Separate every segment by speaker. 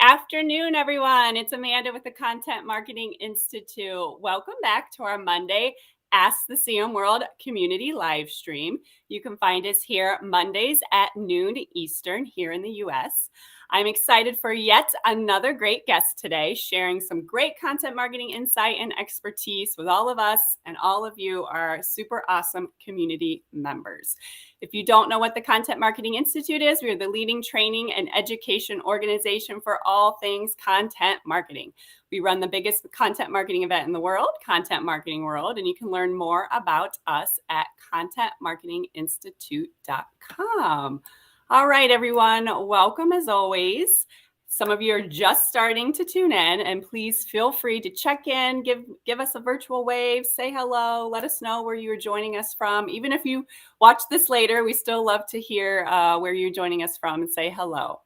Speaker 1: afternoon, everyone. It's Amanda with the Content Marketing Institute. Welcome back to our Monday Ask the CMWorld community live stream. You can find us here Mondays at noon Eastern here in the US. I'm excited for yet another great guest today, sharing some great content marketing insight and expertise with all of us, and all of you are super awesome community members. If you don't know what the Content Marketing Institute is, we are the leading training and education organization for all things content marketing. We run the biggest content marketing event in the world, Content Marketing World, and you can learn more about us at contentmarketinginstitute.com. All right, everyone, welcome as always. Some of you are just starting to tune in, and please feel free to check in, give us a virtual wave, say hello, let us know where you are joining us from. Even if you watch this later, we still love to hear where you're joining us from and say hello.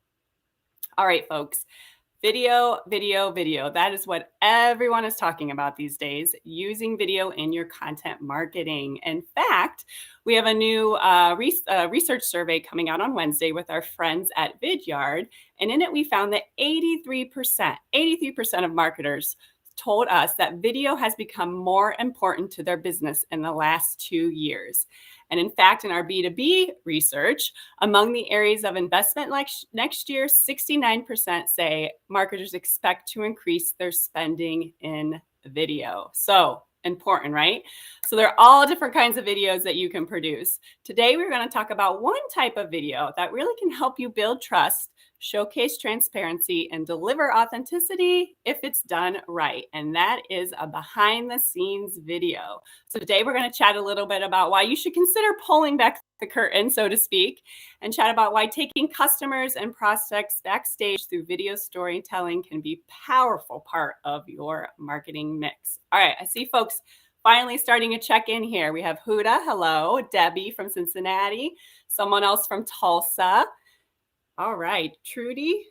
Speaker 1: All right, folks. Video. That is what everyone is talking about these days, using video in your content marketing. In fact, we have a new research survey coming out on Wednesday with our friends at Vidyard. And in it, we found that 83% of marketers told us that video has become more important to their business in the last 2 years. And in fact, in our B2B research, among the areas of investment next year, 69% say marketers expect to increase their spending in video. So important, right? So there are all different kinds of videos that you can produce. Today, we're going to talk about one type of video that really can help you build trust, showcase transparency, and deliver authenticity if it's done right. And that is a behind the scenes video. So today we're going to chat a little bit about why you should consider pulling back the curtain, so to speak, and chat about why taking customers and prospects backstage through video storytelling can be a powerful part of your marketing mix. All right, I see folks finally starting to check in here. We have Huda, hello, Debbie from Cincinnati, someone else from Tulsa. All right, Trudy,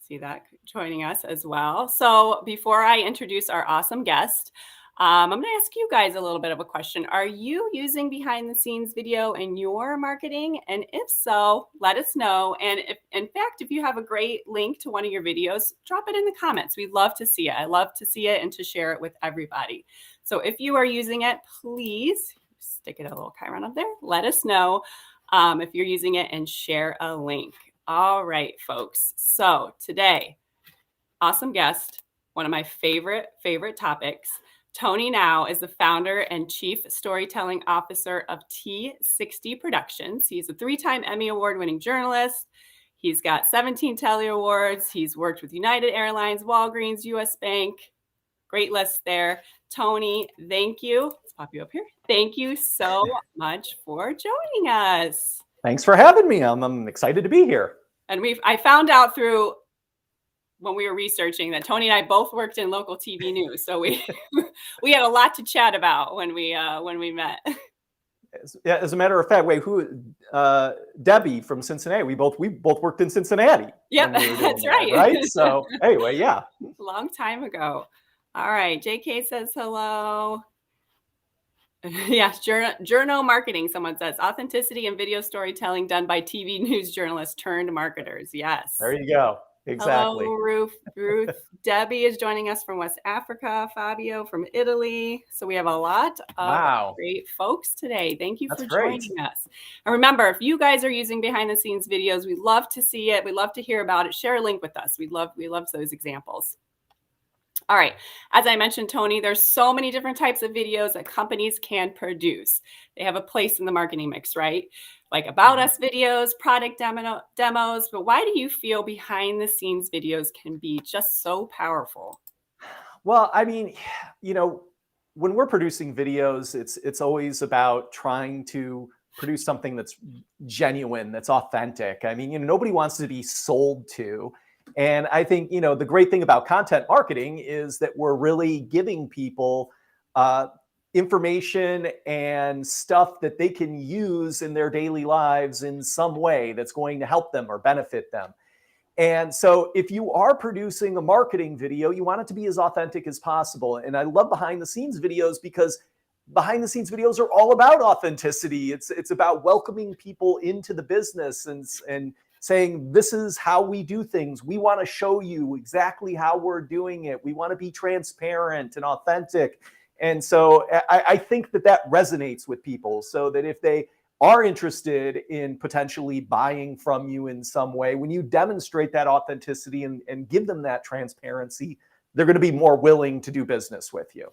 Speaker 1: see that joining us as well. So before I introduce our awesome guest, I'm going to ask you guys a little bit of a question. Are you using behind the scenes video in your marketing? And if so, let us know. And if, in fact, if you have a great link to one of your videos, drop it in the comments. We'd love to see it. I love to see it and to share it with everybody. So if you are using it, please stick it a little chyron up there. Let us know if you're using it and share a link. All right, folks. So today, awesome guest, one of my favorite topics. Tony Gnau is the founder and chief storytelling officer of T60 Productions. He's a 3-time Emmy Award-winning journalist. He's got 17 Telly Awards. He's worked with United Airlines, Walgreens, US Bank. Great list there. Tony, thank you. Let's pop you up here. Thank you so much for joining us.
Speaker 2: Thanks for having me. I'm excited to be here.
Speaker 1: And I found out through when we were researching that Tony and I both worked in local TV news, so we had a lot to chat about when we met.
Speaker 2: Yeah, as a matter of fact, Debbie from Cincinnati. We both worked in Cincinnati.
Speaker 1: Yep, that's right.
Speaker 2: Right. So anyway, yeah.
Speaker 1: Long time ago. All right. JK says hello. Yes, journal marketing. Someone says authenticity and video storytelling done by TV news journalists turned marketers. Yes.
Speaker 2: There you go. Exactly.
Speaker 1: Hello, Ruth. Debbie is joining us from West Africa. Fabio from Italy. So we have a lot of great folks today. Thank you for joining us. And remember, if you guys are using behind the scenes videos, we'd love to see it. We'd love to hear about it. Share a link with us. We love those examples. All right. As I mentioned, Tony, there's so many different types of videos that companies can produce. They have a place in the marketing mix, right? Like about us videos, product demos. But why do you feel behind the scenes videos can be just so powerful?
Speaker 2: Well, I mean, when we're producing videos, it's always about trying to produce something that's genuine, that's authentic. I mean, nobody wants to be sold to. And I think, the great thing about content marketing is that we're really giving people information and stuff that they can use in their daily lives in some way that's going to help them or benefit them. And so if you are producing a marketing video, you want it to be as authentic as possible. And I love behind the scenes videos because behind the scenes videos are all about authenticity. It's about welcoming people into the business and saying, this is how we do things. We want to show you exactly how we're doing it. We want to be transparent and authentic. And so I think that resonates with people, so that if they are interested in potentially buying from you in some way, when you demonstrate that authenticity and give them that transparency, they're going to be more willing to do business with you.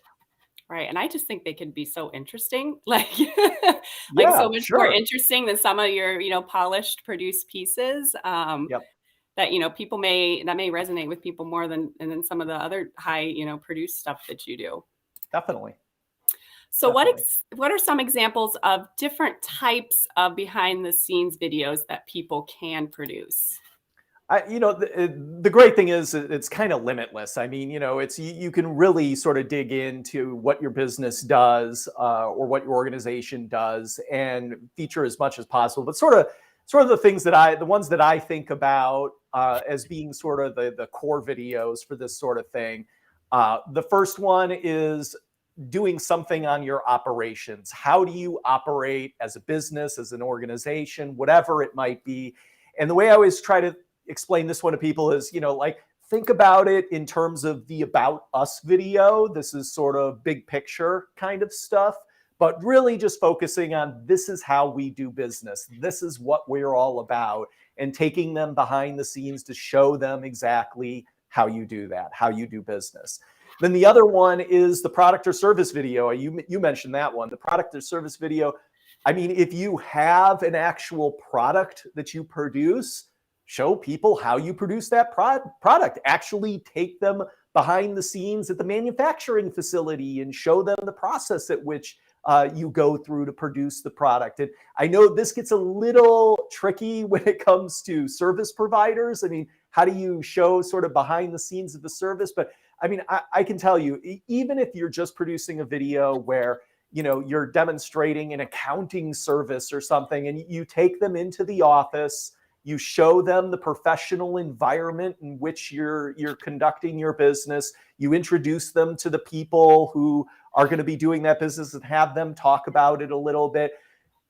Speaker 1: Right. And I just think they can be so interesting, like, like
Speaker 2: Yeah,
Speaker 1: so much more
Speaker 2: sure.
Speaker 1: interesting than some of your, polished produced pieces.
Speaker 2: Yep.
Speaker 1: That, that may resonate with people more than some of the other high, produced stuff that you do.
Speaker 2: Definitely.
Speaker 1: So what are some examples of different types of behind the scenes videos that people can produce?
Speaker 2: The great thing is it's kind of limitless. I mean, it's you can really sort of dig into what your business does or what your organization does and feature as much as possible. But sort of the ones that I think about as being sort of the core videos for this sort of thing. The first one is doing something on your operations. How do you operate as a business, as an organization, whatever it might be? And the way I always try to explain this one to people is, like, think about it in terms of the About Us video. This is sort of big picture kind of stuff, but really just focusing on, this is how we do business. This is what we're all about, and taking them behind the scenes to show them exactly how you do that, how you do business. Then the other one is the product or service video. You mentioned that one, the product or service video. I mean, if you have an actual product that you produce, show people how you produce that product. Actually take them behind the scenes at the manufacturing facility and show them the process at which you go through to produce the product. And I know this gets a little tricky when it comes to service providers. I mean, how do you show sort of behind the scenes of the service? But I mean, I can tell you, even if you're just producing a video where, you're demonstrating an accounting service or something, and you take them into the office, you show them the professional environment in which you're conducting your business. You introduce them to the people who are going to be doing that business and have them talk about it a little bit.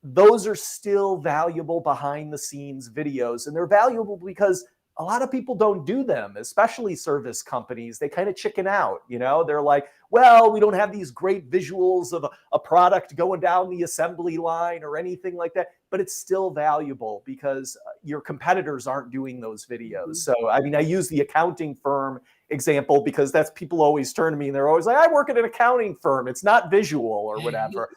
Speaker 2: Those are still valuable behind the scenes videos. And they're valuable because a lot of people don't do them, especially service companies. They kind of chicken out, they're like, well, we don't have these great visuals of a product going down the assembly line or anything like that, but it's still valuable because your competitors aren't doing those videos. So, I mean, I use the accounting firm example because that's, people always turn to me and they're always like, I work at an accounting firm. It's not visual or whatever.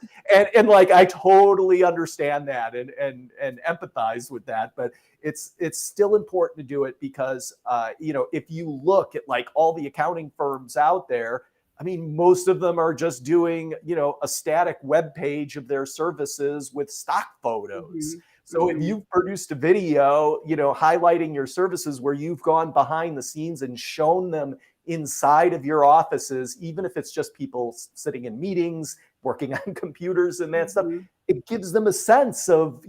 Speaker 2: and like, I totally understand that and empathize with that, but it's still important to do it because, if you look at like all the accounting firms out there, I mean, most of them are just doing, a static web page of their services with stock photos. So if you've produced a video, highlighting your services where you've gone behind the scenes and shown them inside of your offices, even if it's just people sitting in meetings, working on computers and that stuff, it gives them a sense of,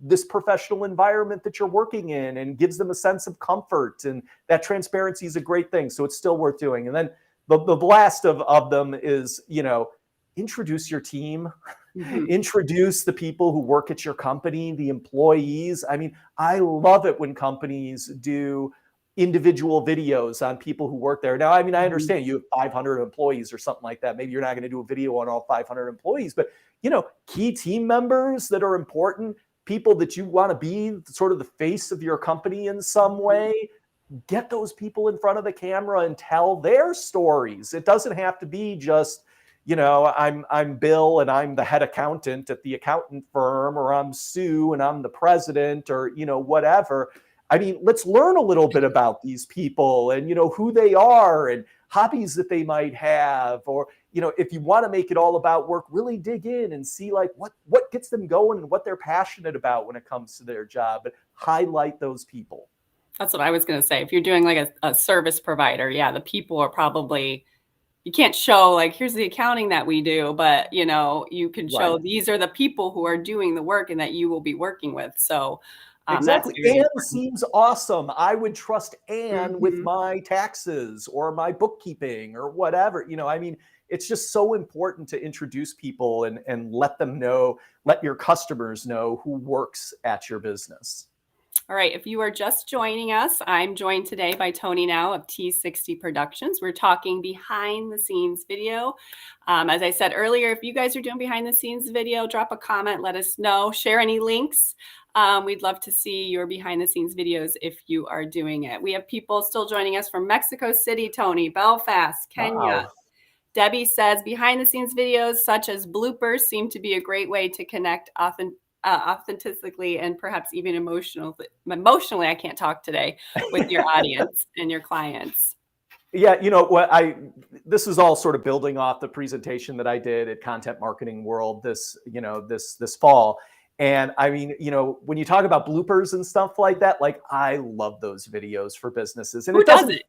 Speaker 2: this professional environment that you're working in, and gives them a sense of comfort. And that transparency is a great thing. So it's still worth doing. And then the last of them is, introduce your team, introduce the people who work at your company, the employees. I mean, I love it when companies do individual videos on people who work there. Now, I mean, I understand you have 500 employees or something like that. Maybe you're not going to do a video on all 500 employees, but, key team members that are important, people that you want to be sort of the face of your company in some way, get those people in front of the camera and tell their stories. It doesn't have to be just, I'm Bill and I'm the head accountant at the accountant firm, or I'm Sue and I'm the president, or, whatever. I mean, let's learn a little bit about these people and, who they are and hobbies that they might have. Or, if you want to make it all about work, really dig in and see like what gets them going and what they're passionate about when it comes to their job, but highlight those people.
Speaker 1: That's what I was going to say. If you're doing like a service provider, the people are probably, you can't show like, here's the accounting that we do, but you can show these are the people who are doing the work and that you will be working with. So
Speaker 2: exactly. Anne seems awesome. I would trust Anne with my taxes or my bookkeeping or whatever. I mean, it's just so important to introduce people and let them know, let your customers know who works at your business.
Speaker 1: All right, if you are just joining us, I'm joined today by Tony Gnau of T60 Productions. We're talking behind the scenes video. As I said earlier, if you guys are doing behind the scenes video, drop a comment, let us know, share any links. We'd love to see your behind the scenes videos if you are doing it. We have people still joining us from Mexico City, Tony, Belfast, Kenya.
Speaker 2: Wow.
Speaker 1: Debbie says behind the scenes videos such as bloopers seem to be a great way to connect authentically and perhaps even emotionally, I can't talk today, with your audience and your clients.
Speaker 2: Yeah, this is all sort of building off the presentation that I did at Content Marketing World this fall. And I mean, when you talk about bloopers and stuff like that, like I love those videos for businesses. And
Speaker 1: Who doesn't?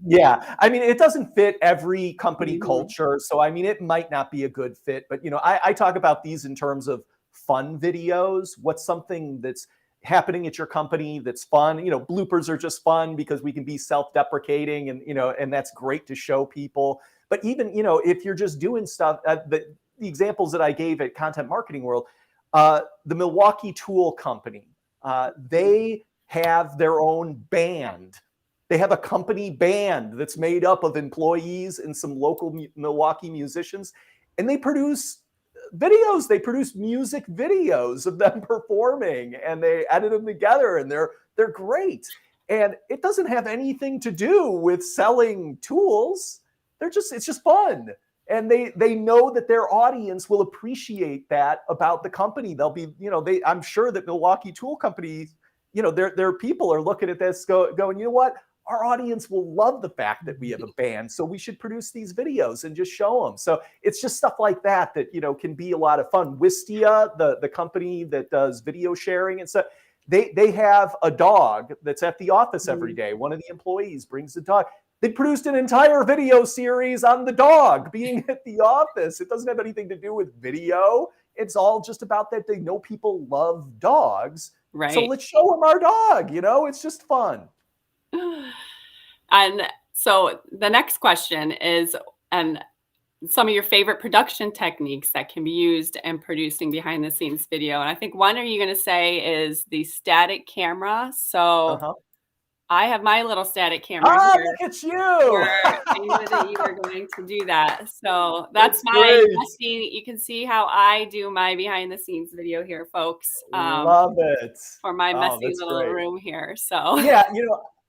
Speaker 2: Yeah, I mean, it doesn't fit every company culture. So, I mean, it might not be a good fit, but, I talk about these in terms of fun videos. What's something that's happening at your company that's fun? Bloopers are just fun because we can be self-deprecating and, and that's great to show people. But even, if you're just doing stuff, the examples that I gave at Content Marketing World, the Milwaukee Tool Company, they have their own band. They have a company band that's made up of employees and some local Milwaukee musicians, and they produce videos. They produce music videos of them performing, and they edit them together, and they're great. And it doesn't have anything to do with selling tools. It's just fun. And they know that their audience will appreciate that about the company. They'll be, I'm sure that Milwaukee Tool Company, their people are looking at this going, you know what? Our audience will love the fact that we have a band, so we should produce these videos and just show them. So it's just stuff like that can be a lot of fun. Wistia, the company that does video sharing and stuff, they have a dog that's at the office every day. One of the employees brings the dog. They produced an entire video series on the dog being at the office. It doesn't have anything to do with video. It's all just about that they know people love dogs.
Speaker 1: Right.
Speaker 2: So let's show them our dog. It's just fun.
Speaker 1: And so the next question is, some of your favorite production techniques that can be used in producing behind the scenes video. And I think one are you going to say is the static camera. So I have my little static camera here.
Speaker 2: Look at you.
Speaker 1: I knew that you were going to do that. So that's my messy. You can see how I do my behind the scenes video here, folks.
Speaker 2: Love it.
Speaker 1: For my messy little room here. So
Speaker 2: yeah,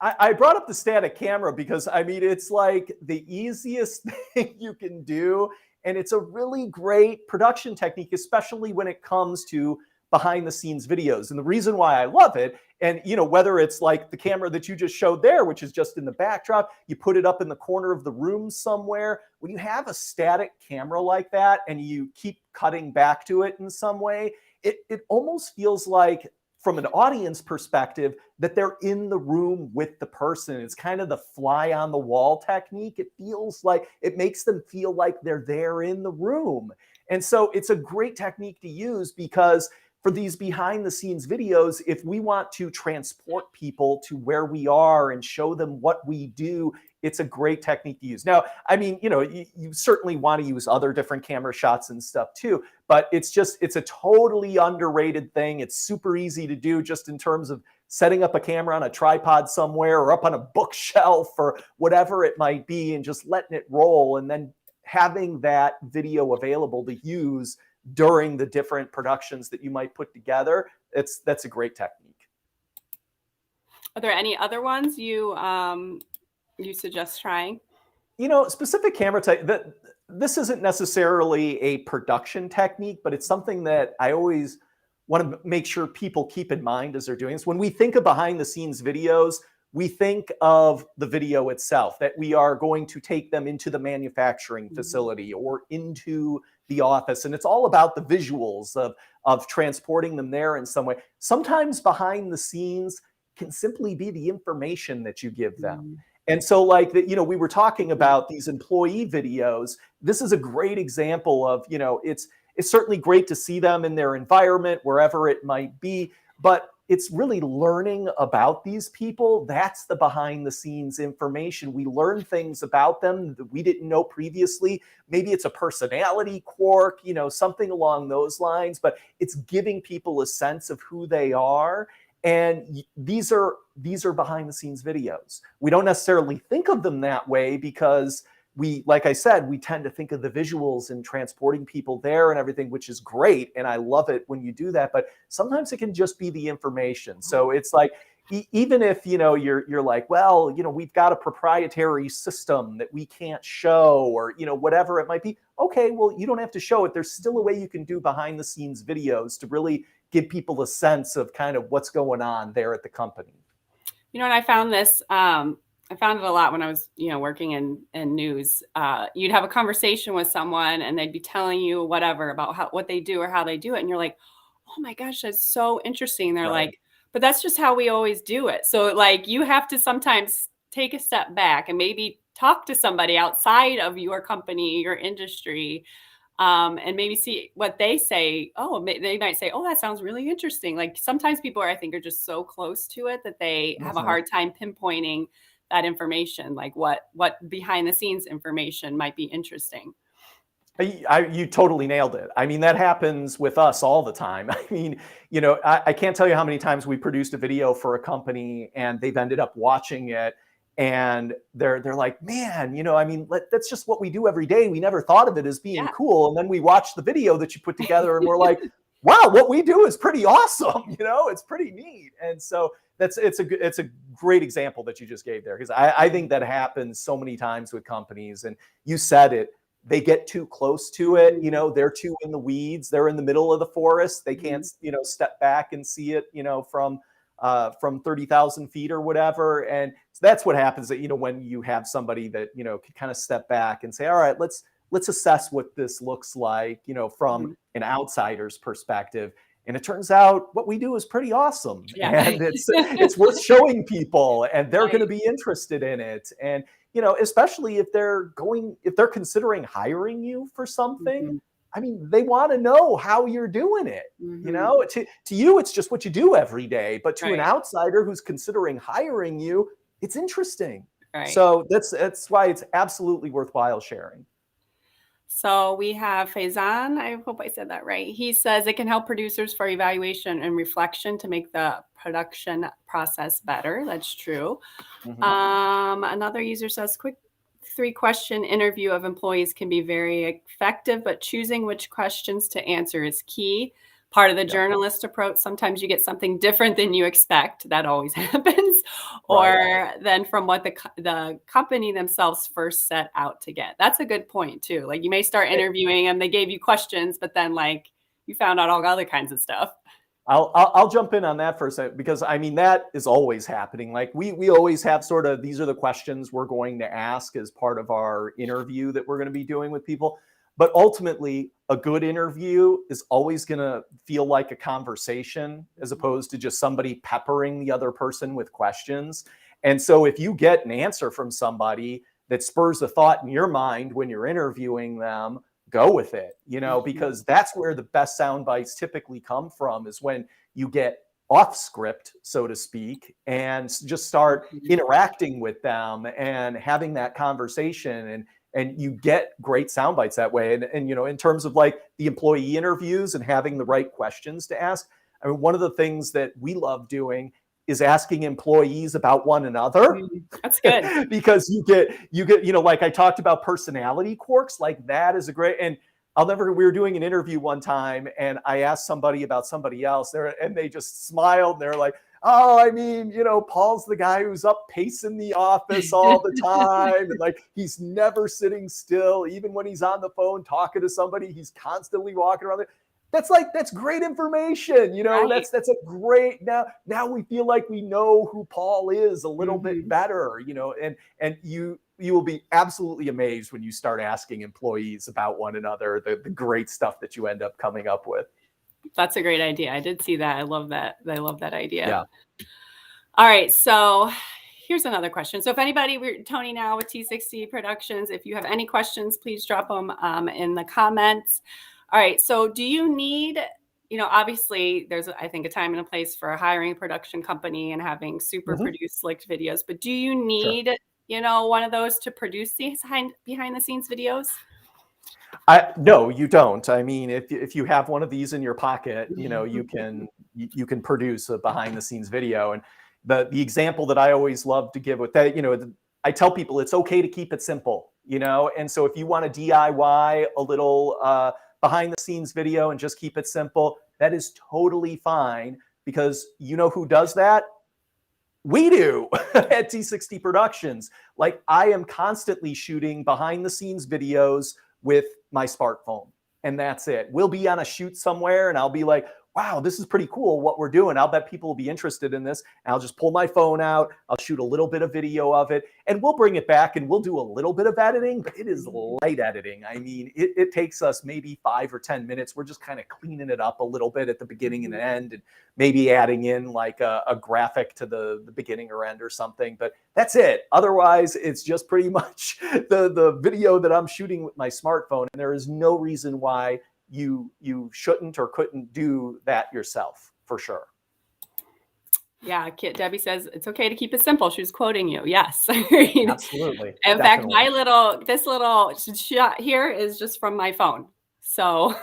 Speaker 2: I brought up the static camera because I mean, it's like the easiest thing you can do. And it's a really great production technique, especially when it comes to behind the scenes videos. And the reason why I love it, and whether it's like the camera that you just showed there, which is just in the backdrop, you put it up in the corner of the room somewhere. When you have a static camera like that and you keep cutting back to it in some way, it almost feels like, from an audience perspective, that they're in the room with the person. It's kind of the fly on the wall technique. It feels like it makes them feel like they're there in the room. And so it's a great technique to use because for these behind the scenes videos, if we want to transport people to where we are and show them what we do, it's a great technique to use. Now, I mean, you certainly want to use other different camera shots and stuff too, but it's a totally underrated thing. It's super easy to do just in terms of setting up a camera on a tripod somewhere or up on a bookshelf or whatever it might be and just letting it roll and then having that video available to use during the different productions that you might put together. That's a great technique.
Speaker 1: Are there any other ones you suggest trying?
Speaker 2: Specific camera type, this isn't necessarily a production technique, but it's something that I always want to make sure people keep in mind as they're doing this. When we think of behind the scenes videos, we think of the video itself, that we are going to take them into the manufacturing facility or into the office. And it's all about the visuals of transporting them there in some way. Sometimes behind the scenes can simply be the information that you give them. And so like we were talking about these employee videos. This is a great example of, it's certainly great to see them in their environment, wherever it might be, but it's really learning about these people. That's the behind the scenes information. We learn things about them that we didn't know previously. Maybe it's a personality quirk, something along those lines, but it's giving people a sense of who they are. And these are behind the scenes videos. We don't necessarily think of them that way because like I said, we tend to think of the visuals and transporting people there and everything, which is great. And I love it when you do that, but sometimes it can just be the information. So it's like, even if, you're like, well, we've got a proprietary system that we can't show, or, whatever it might be. Okay, well, you don't have to show it. There's still a way you can do behind the scenes videos to really give people a sense of kind of what's going on there at the company.
Speaker 1: And I found this, I found it a lot when I was, working in news. You'd have a conversation with someone and they'd be telling you whatever about what they do or how they do it. And you're like, oh my gosh, that's so interesting. They're like, but that's just how we always do it. So like, you have to sometimes take a step back and maybe talk to somebody outside of your company, your industry, and maybe see what they say. Oh, they might say, oh, that sounds really interesting. Like sometimes people I think are just so close to it that they have a hard time pinpointing that information, like what behind the scenes information might be interesting.
Speaker 2: You totally nailed it. I mean, that happens with us all the time. I mean, I can't tell you how many times we produced a video for a company and they've ended up watching it and they're like, man, I mean, that's just what we do every day. We never thought of it as being cool. And then we watch the video that you put together and we're like, wow, what we do is pretty awesome. It's pretty neat. And so it's a great example that you just gave there, because I think that happens so many times with companies. And you said it, they get too close to it. They're too in the weeds. They're in the middle of the forest. They can't, step back and see it, from 30,000 feet or whatever. And so that's what happens that, when you have somebody that, can kind of step back and say, all right, let's assess what this looks like, from an outsider's perspective. And it turns out what we do is pretty awesome. And it's worth showing people, and they're going to be interested in it. And, especially if they're considering hiring you for something, I mean, they want to know how you're doing it. To you, it's just what you do every day. But to an outsider who's considering hiring you, it's interesting. So that's why it's absolutely worthwhile sharing.
Speaker 1: So we have Faizan. I hope I said that right. He says it can help producers for evaluation and reflection to make the production process better. That's true. Another user says, quick 3-question interview of employees can be very effective, but choosing which questions to answer is key. Part of the journalist approach, sometimes you get something different than you expect. That always happens. Or than from what the company themselves first set out to get. That's a good point too. Like you may start interviewing them, they gave you questions, but then like you found out all other kinds of stuff.
Speaker 2: I'll jump in on that for a second, because I mean, that is always happening. Like we always have sort of, these are the questions we're going to ask as part of our interview that we're going to be doing with people. But ultimately, a good interview is always going to feel like a conversation as opposed to just somebody peppering the other person with questions. And so if you get an answer from somebody that spurs a thought in your mind when you're interviewing them, go with it, because that's where the best sound bites typically come from, is when you get off script, so to speak, and just start interacting with them and having that conversation. And you get great sound bites that way. And in terms of like the employee interviews and having the right questions to ask, I mean, one of the things that we love doing is asking employees about one another.
Speaker 1: That's good.
Speaker 2: Because you get, like I talked about personality quirks, like that is a great, and we were doing an interview one time and I asked somebody about somebody else there and they just smiled. They're like, oh, I mean, Paul's the guy who's up pacing the office all the time. And like, he's never sitting still. Even when he's on the phone talking to somebody, he's constantly walking around there. That's great information. That's a great, now we feel like we know who Paul is a little bit better, and you will be absolutely amazed when you start asking employees about one another, the great stuff that you end up coming up with.
Speaker 1: That's a great idea. I did see that. I love that. I love that idea.
Speaker 2: Yeah.
Speaker 1: All right. So here's another question. So if anybody, we're Tony Gnau with T60 Productions. If you have any questions, please drop them in the comments. All right. So do you need, obviously there's, I think, a time and a place for hiring a production company and having super produced slick videos, but do you need, one of those to produce these behind the scenes videos?
Speaker 2: No, you don't. I mean, if you have one of these in your pocket, you can you can produce a behind the scenes video. And the example that I always love to give with that, I tell people it's okay to keep it simple, and so if you want to DIY a little behind the scenes video and just keep it simple, that is totally fine, because who does that? We do at T60 Productions. Like, I am constantly shooting behind the scenes videos with my smartphone, and that's it. We'll be on a shoot somewhere and I'll be like, wow, this is pretty cool what we're doing. I'll bet people will be interested in this. And I'll just pull my phone out. I'll shoot a little bit of video of it, and we'll bring it back and we'll do a little bit of editing, but it is light editing. I mean, it takes us maybe 5 or 10 minutes. We're just kind of cleaning it up a little bit at the beginning and end, and maybe adding in like a graphic to the beginning or end or something, but that's it. Otherwise, it's just pretty much the video that I'm shooting with my smartphone. And there is no reason why you shouldn't or couldn't do that yourself, for sure.
Speaker 1: Yeah, Debbie says it's okay to keep it simple. She was quoting you. Yes.
Speaker 2: Absolutely.
Speaker 1: In fact, this little shot here is just from my phone. So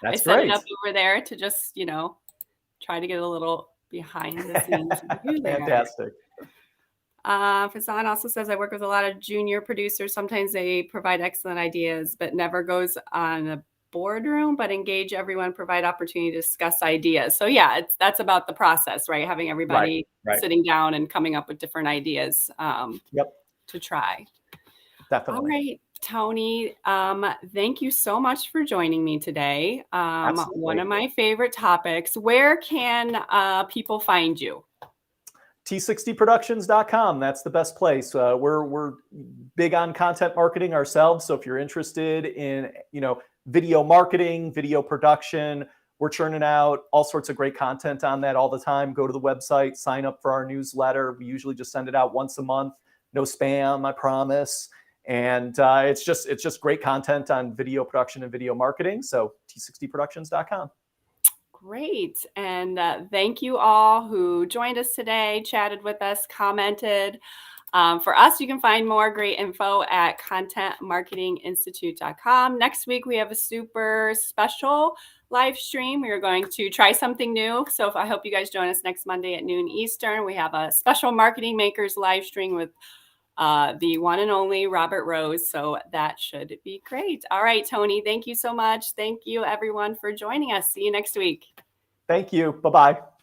Speaker 1: I set it up over there to just, try to get a little behind the scenes.
Speaker 2: Fantastic.
Speaker 1: Fasan also says, I work with a lot of junior producers. Sometimes they provide excellent ideas, but never goes on a boardroom, but engage everyone, provide opportunity to discuss ideas. So yeah, that's about the process, right? Having everybody sitting down and coming up with different ideas to try.
Speaker 2: Definitely.
Speaker 1: All right, Tony, thank you so much for joining me today. One of my favorite topics. Where can people find you?
Speaker 2: T60productions.com. That's the best place. We're big on content marketing ourselves. So if you're interested in, video marketing, video production, we're churning out all sorts of great content on that all the time. Go to the website, sign up for our newsletter. We usually just send it out once a month. No spam, I promise. And it's just great content on video production and video marketing. So T60productions.com.
Speaker 1: Great. And thank you all who joined us today, chatted with us, commented. For us, you can find more great info at contentmarketinginstitute.com. Next week, we have a super special live stream. We are going to try something new. So I hope you guys join us next Monday at noon Eastern. We have a special Marketing Makers live stream with the one and only Robert Rose. So that should be great. All right, Tony, thank you so much. Thank you, everyone, for joining us. See you next week.
Speaker 2: Thank you. Bye-bye.